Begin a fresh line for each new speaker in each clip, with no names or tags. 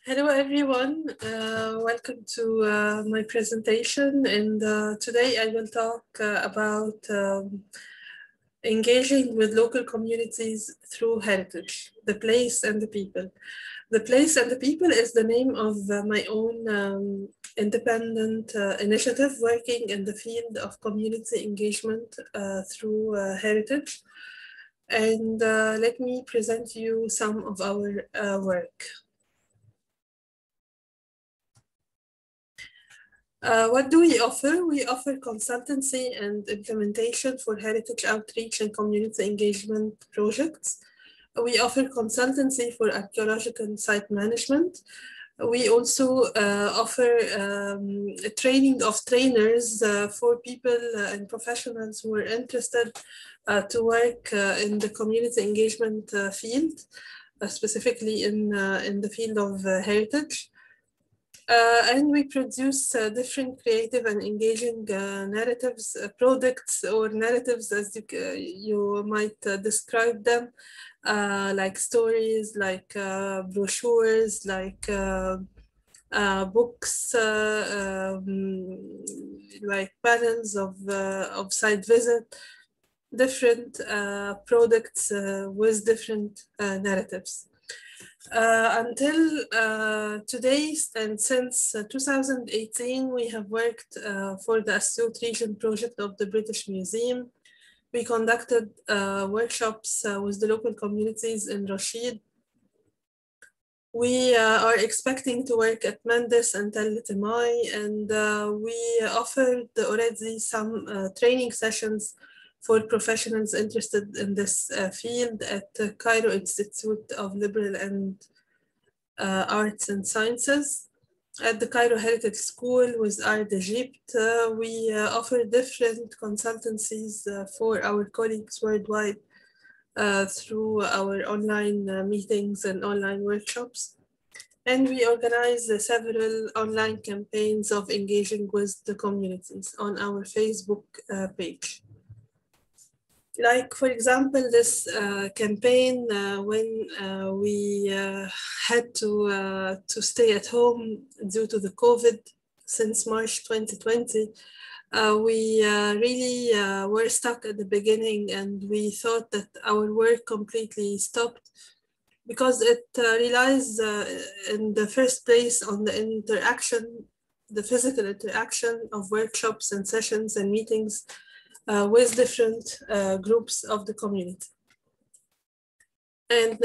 Hello, everyone. Welcome to my presentation. And today I will talk about engaging with local communities through heritage, the place and the people. The place and the people is the name of my own independent initiative working in the field of community engagement through heritage. And let me present you some of our work. What do we offer? We offer consultancy and implementation for heritage outreach and community engagement projects. We offer consultancy for archaeological site management. We also offer training of trainers for people and professionals who are interested to work in the community engagement field, specifically in the field of heritage. And we produce different creative and engaging narratives, products or narratives as you might describe them, like stories, like brochures, like books, like panels of site visit, different products with different narratives. Until today, and since 2018, we have worked for the Astute Region project of the British Museum. We conducted workshops with the local communities in Rashid. We are expecting to work at Mendes and Tel Temai, and we offered already some training sessions for professionals interested in this field at the Cairo Institute of Liberal and Arts and Sciences. At the Cairo Heritage School with Art Egypt, we offer different consultancies for our colleagues worldwide through our online meetings and online workshops. And we organize several online campaigns of engaging with the communities on our Facebook page. Like, for example, this campaign when we had to stay at home due to the COVID since March 2020, we really were stuck at the beginning, and we thought that our work completely stopped because it relies in the first place on the interaction, the physical interaction of workshops and sessions and meetings with different groups of the community. And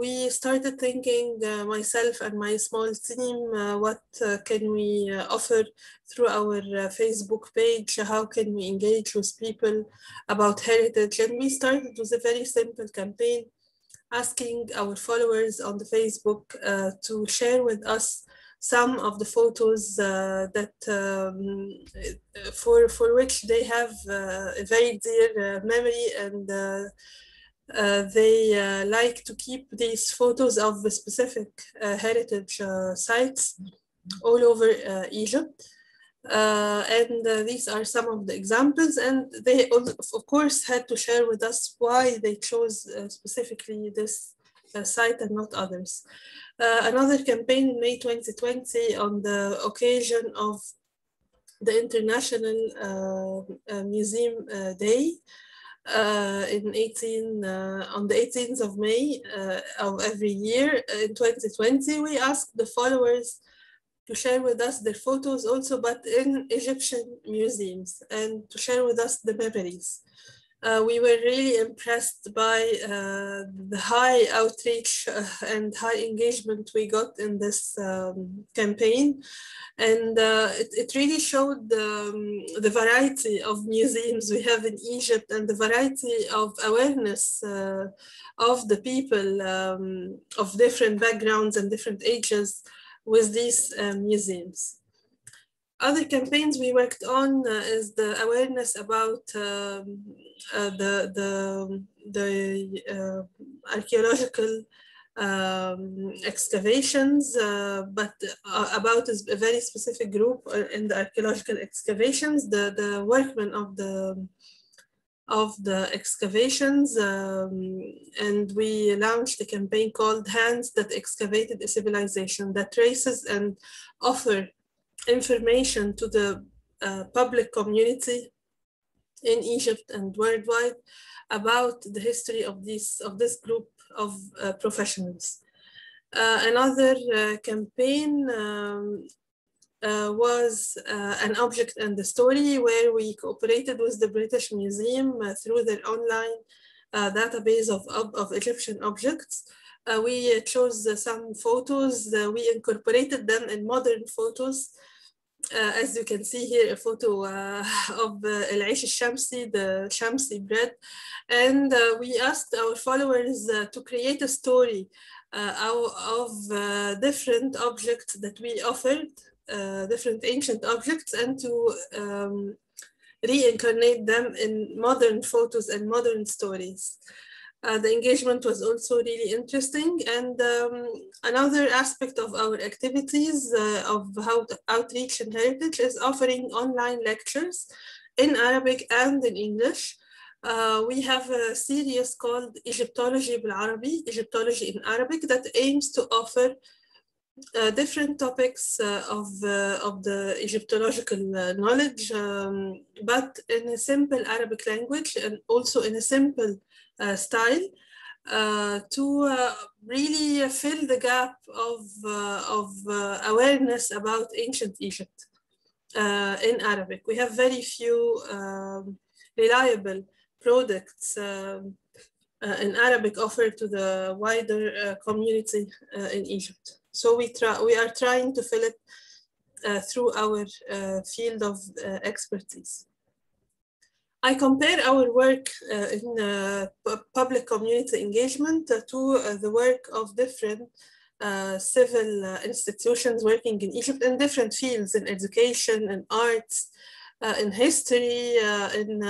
we started thinking, myself and my small team, what can we offer through our Facebook page? How can we engage with people about heritage? And we started with a very simple campaign, asking our followers on the Facebook to share with us some of the photos that for which they have a very dear memory, and they like to keep these photos of the specific heritage sites all over Egypt. And these are some of the examples, and they also, of course, had to share with us why they chose specifically this site and not others. Another campaign in May 2020 on the occasion of the International Museum Day on the 18th of May of every year in 2020, we asked the followers to share with us their photos also, but in Egyptian museums, and to share with us the memories. We were really impressed by the high outreach and high engagement we got in this campaign. And it really showed the variety of museums we have in Egypt, and the variety of awareness of the people of different backgrounds and different ages with these museums. Other campaigns we worked on is the awareness about the archaeological excavations, but about a very specific group in the archaeological excavations, the workmen of the excavations, and we launched a campaign called Hands That Excavated a Civilization, that traces and offer information to the public community in Egypt and worldwide about the history of this group of professionals. Another campaign was an object and the story, where we cooperated with the British Museum through their online database of Egyptian objects. We chose some photos, we incorporated them in modern photos. As you can see here, a photo of العيش الشمسي, the Shamsi bread. And we asked our followers to create a story of different objects that we offered, different ancient objects, and to reincarnate them in modern photos and modern stories. The engagement was also really interesting. And another aspect of our activities of outreach and heritage is offering online lectures in Arabic and in English. We have a series called Egyptology بالعربي, Egyptology in Arabic, that aims to offer different topics of the Egyptological knowledge, but in a simple Arabic language, and also in a simple style, to really fill the gap of awareness about ancient Egypt in Arabic. We have very few reliable products in Arabic offered to the wider community in Egypt. So we are trying to fill it through our field of expertise. I compare our work in public community engagement to the work of different civil institutions working in Egypt in different fields, in education, in arts, in history, in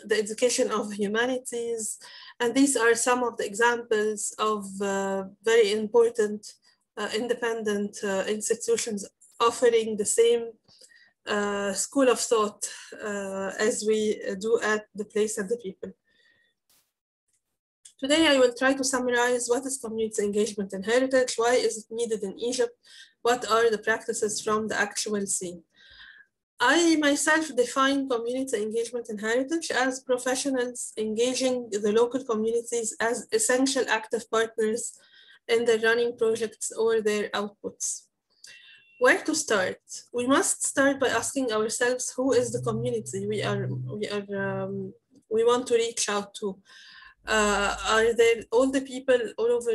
the education of humanities. And these are some of the examples of very important independent institutions offering the same school of thought as we do at the place and the people. Today, I will try to summarize what is community engagement and heritage, why is it needed in Egypt, what are the practices from the actual scene. I myself define community engagement and heritage as professionals engaging the local communities as essential active partners in their running projects or their outputs. Where to start? We must start by asking ourselves, who is the community we want to reach out to? Are there all the people all over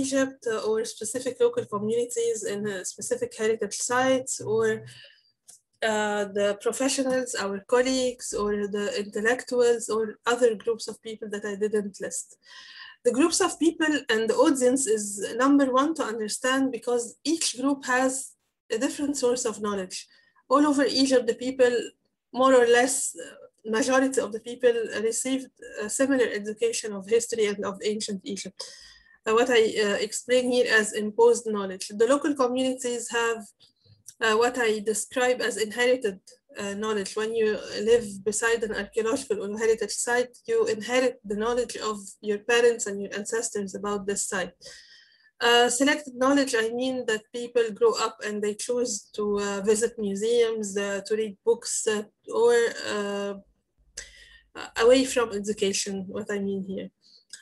Egypt, or specific local communities in specific heritage sites, or the professionals, our colleagues, or the intellectuals, or other groups of people that I didn't list? The groups of people and the audience is number one to understand, because each group has a different source of knowledge. All over Egypt, the people, more or less, majority of the people received a similar education of history and of ancient Egypt. What I explain here as imposed knowledge. The local communities have what I describe as inherited knowledge. When you live beside an archaeological or heritage site, you inherit the knowledge of your parents and your ancestors about this site. Selected knowledge, I mean that people grow up and they choose to visit museums, to read books, or away from education, what I mean here.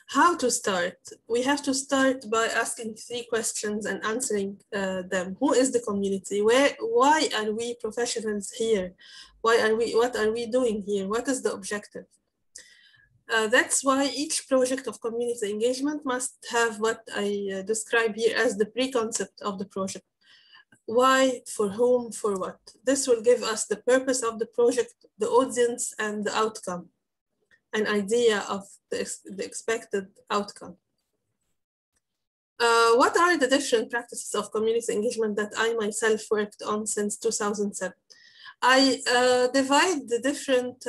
How to start? We have to start by asking 3 questions and answering them. Who is the community? Why are we professionals here? What are we doing here? What is the objective? That's why each project of community engagement must have what I describe here as the pre-concept of the project. Why, for whom, for what? This will give us the purpose of the project, the audience, and the outcome, an idea of the expected outcome. What are the different practices of community engagement that I myself worked on since 2007? I divide the different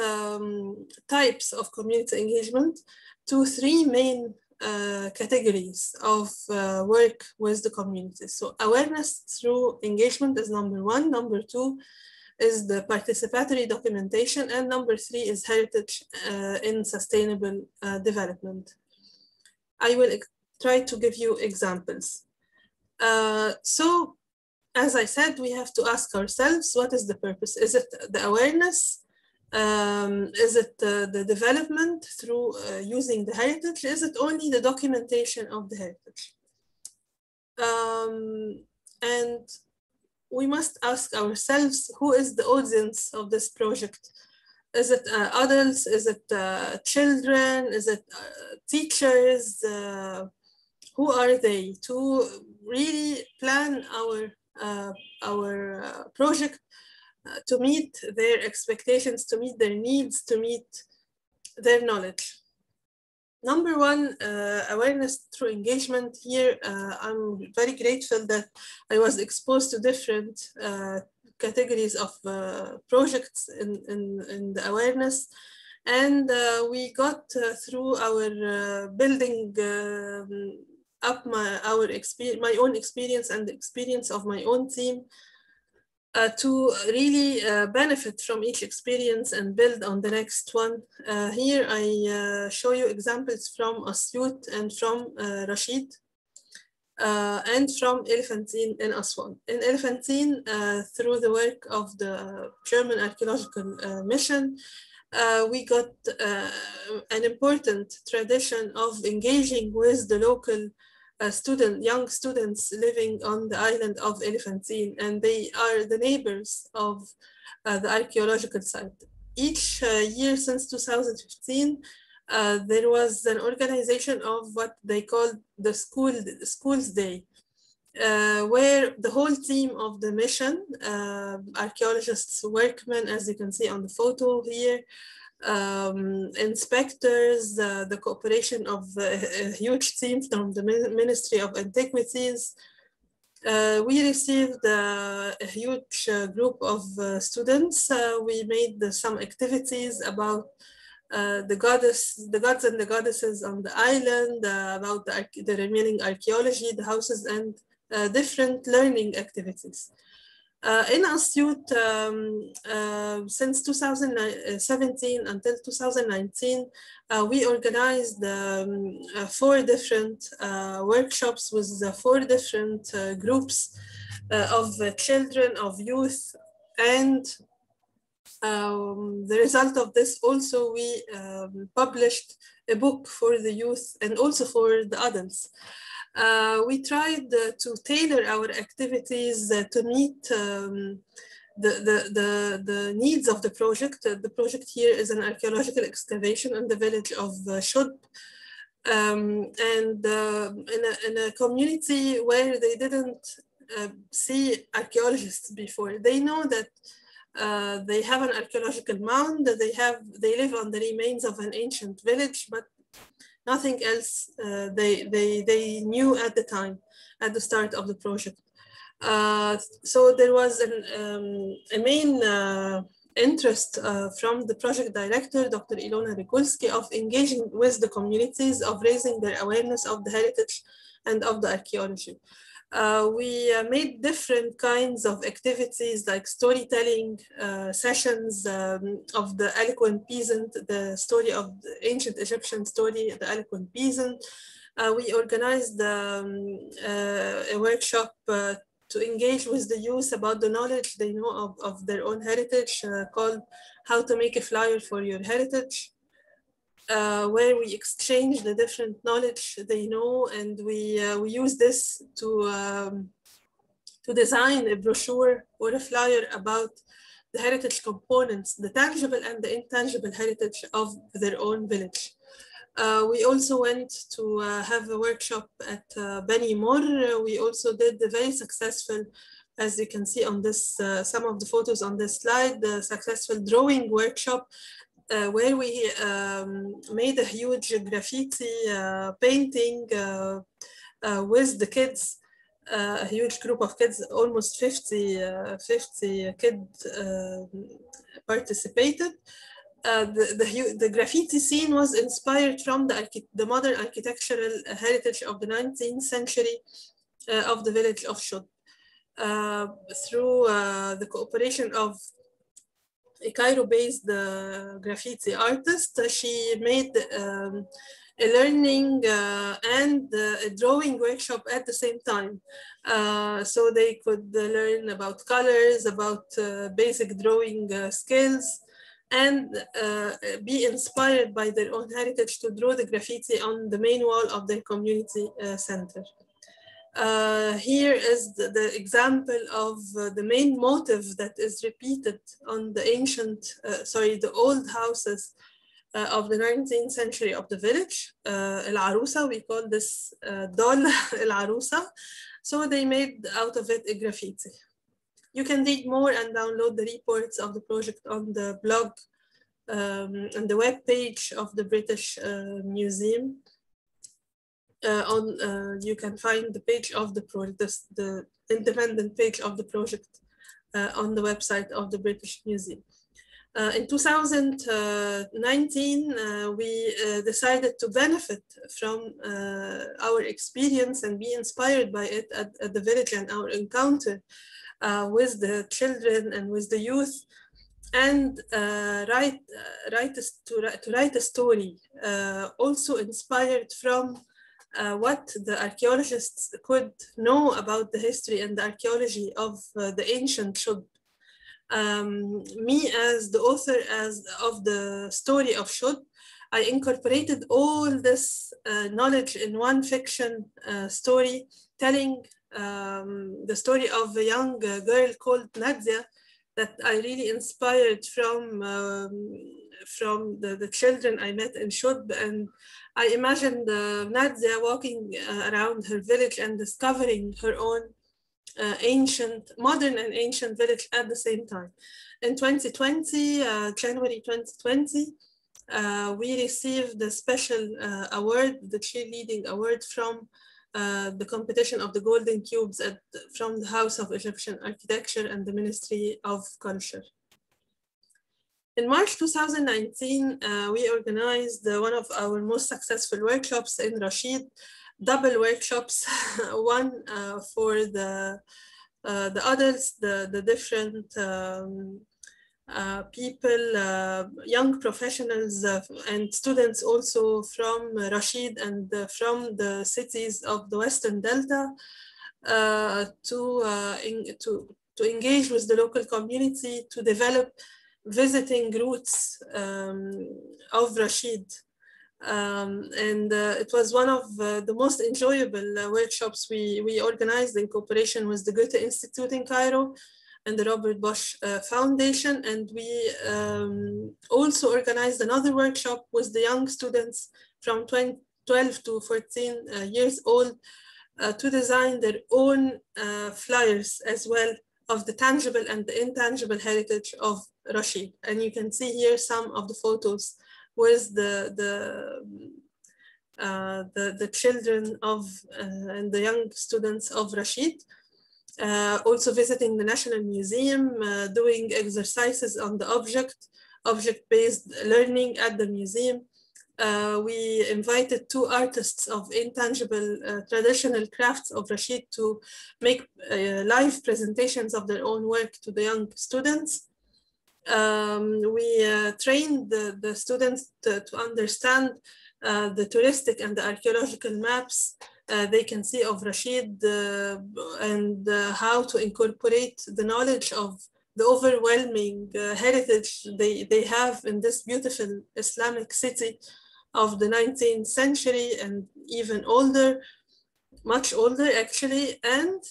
types of community engagement to 3 main categories of work with the community. So awareness through engagement is number 1. Number 2, is the participatory documentation, and number 3 is heritage in sustainable development. I will try to give you examples. So, as I said, we have to ask ourselves, what is the purpose? Is it the awareness? Is it the development through using the heritage? Is it only the documentation of the heritage? And we must ask ourselves, who is the audience of this project? Is it adults? Is it children? Is it teachers? Who are they? To really plan our project to meet their expectations, to meet their needs, to meet their knowledge. Number 1, awareness through engagement. Here, I'm very grateful that I was exposed to different categories of projects in the awareness. And we got through our building up my own experience and the experience of my own team to really benefit from each experience and build on the next one. Here I show you examples from Asyut and from Rashid and from Elephantine in Aswan. In Elephantine, through the work of the German archaeological mission, we got an important tradition of engaging with the local young students living on the island of Elephantine, and they are the neighbors of the archaeological site. Each year since 2015, there was an organization of what they called the Schools Day, where the whole team of the mission, archaeologists, workmen, as you can see on the photo here, inspectors, the cooperation of a huge team from the Ministry of Antiquities. We received a huge group of students. We made some activities about the gods and the goddesses on the island, about the remaining archaeology, the houses, and different learning activities. In Asyut, since 2017 until 2019, we organized 4 different workshops with 4 different groups of children, of youth, and the result of this also, we published a book for the youth and also for the adults. We tried to tailor our activities to meet the needs of the project. The project here is an archaeological excavation in the village of Shud, and in a community where they didn't see archaeologists before. They know that they have an archaeological mound, they live on the remains of an ancient village, but nothing else they knew at the time, at the start of the project. So there was a main interest from the project director, Dr. Ilona Regulski, of engaging with the communities, of raising their awareness of the heritage and of the archaeology. We made different kinds of activities like storytelling sessions of the eloquent peasant, the story of the ancient Egyptian story, the eloquent peasant. We organized a workshop to engage with the youth about the knowledge they know of their own heritage, called How to Make a Flyer for Your Heritage. Where we exchange the different knowledge they know, and we use this to design a brochure or a flyer about the heritage components, the tangible and the intangible heritage of their own village. We also went to have a workshop at Beni Mor. We also did a very successful, as you can see on this, some of the photos on this slide, the successful drawing workshop, where we made a huge graffiti painting with the kids, a huge group of kids, almost 50 kids participated. The graffiti scene was inspired from the modern architectural heritage of the 19th century of the village of Shud, through the cooperation of a Cairo-based graffiti artist. She made a learning and a drawing workshop at the same time. So they could learn about colors, about basic drawing skills, and be inspired by their own heritage to draw the graffiti on the main wall of their community center. Here is the example of the main motive that is repeated on the the old houses of the 19th century of the village. العروسة, we call this doll العروسة. So they made out of it a graffiti. You can read more and download the reports of the project on the blog and the web page of the British Museum. You can find the page of the project, the independent page of the project on the website of the British Museum. In 2019, we decided to benefit from our experience and be inspired by it at the village and our encounter with the children and with the youth, and to write a story, also inspired from what the archaeologists could know about the history and the archaeology of the ancient Shud. Me, as the author of the story of Shud, I incorporated all this knowledge in one fiction story, telling the story of a young girl called Nadia that I really inspired from the children I met in Shud. And I imagined Nadia walking around her village and discovering her own modern and ancient village at the same time. In 2020, January 2020, we received the special award, the cheerleading award from the competition of the Golden Cubes from the House of Egyptian Architecture and the Ministry of Culture. In March 2019, we organized one of our most successful workshops in Rashid, double workshops, one for the adults, the different people, young professionals and students also from Rashid and from the cities of the Western Delta to engage with the local community to develop visiting routes of Rashid. And it was one of the most enjoyable workshops we organized in cooperation with the Goethe Institute in Cairo and the Robert Bosch Foundation. And we also organized another workshop with the young students from 12 to 14 years old to design their own flyers as well of the tangible and the intangible heritage of Rashid. And you can see here some of the photos with the children of and the young students of Rashid. Also visiting the National Museum, doing exercises on the object-based learning at the museum. We invited 2 artists of intangible traditional crafts of Rashid to make live presentations of their own work to the young students. We trained the students to understand the touristic and the archaeological maps they can see of Rashid and how to incorporate the knowledge of the overwhelming heritage they have in this beautiful Islamic city of the 19th century and even older, much older actually, and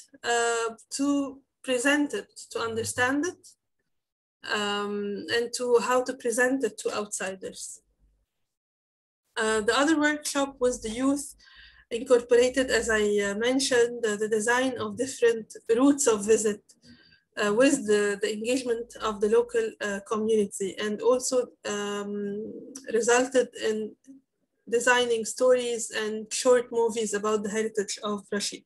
to present it, to understand it, and to how to present it to outsiders. The other workshop was the youth incorporated, as I mentioned, the design of different routes of visit with the engagement of the local community, and also resulted in designing stories and short movies about the heritage of Rashid.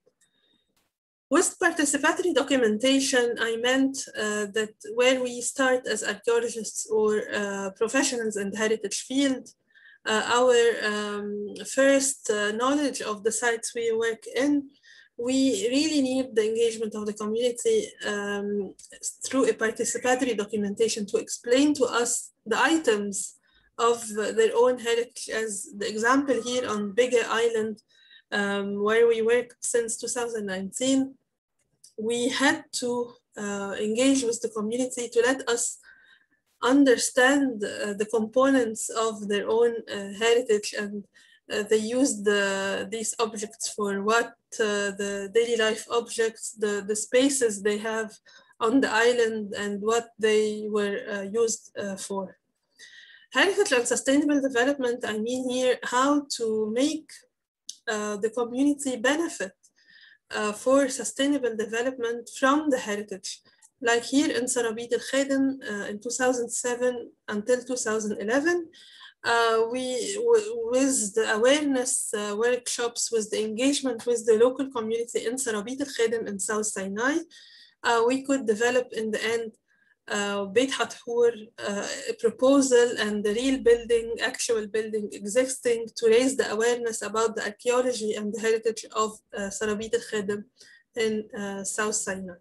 With participatory documentation, I meant that where we start as archaeologists or professionals in the heritage field, our first knowledge of the sites we work in we really need the engagement of the community through a participatory documentation to explain to us the items of their own heritage, as the example here on Bigger Island, where we worked since 2019. We had to engage with the community to let us understand the components of their own heritage, and they used these objects for what, the daily life objects, the spaces they have on the island, and what they were used for. Heritage and sustainable development, I mean here how to make the community benefit for sustainable development from the heritage. Like here in Sarabit al Khedem in 2007 until 2011, with the awareness workshops, with the engagement with the local community in Sarabit al Khedem in South Sinai, we could develop in the end Beit Hathor, a proposal and the real building, actual building existing, to raise the awareness about the archaeology and the heritage of Sarabit al Khedem in South Sinai.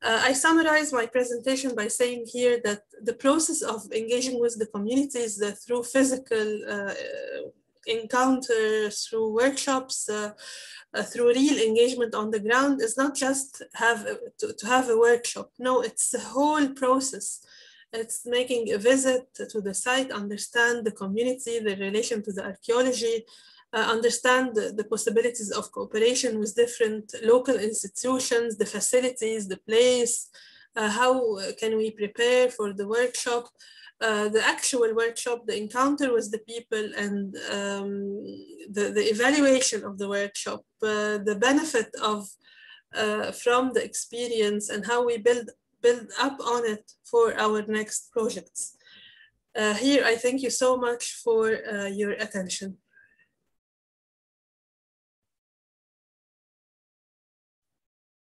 I summarize my presentation by saying here that the process of engaging with the communities through physical encounters, through workshops, through real engagement on the ground is not just to have a workshop. No, it's the whole process. It's making a visit to the site, understand the community, the relation to the archaeology, understand the possibilities of cooperation with different local institutions, the facilities, the place, how can we prepare for the workshop, the actual workshop, the encounter with the people, and the evaluation of the workshop, the benefit of from the experience, and how we build up on it for our next projects. Here, I thank you so much for your attention.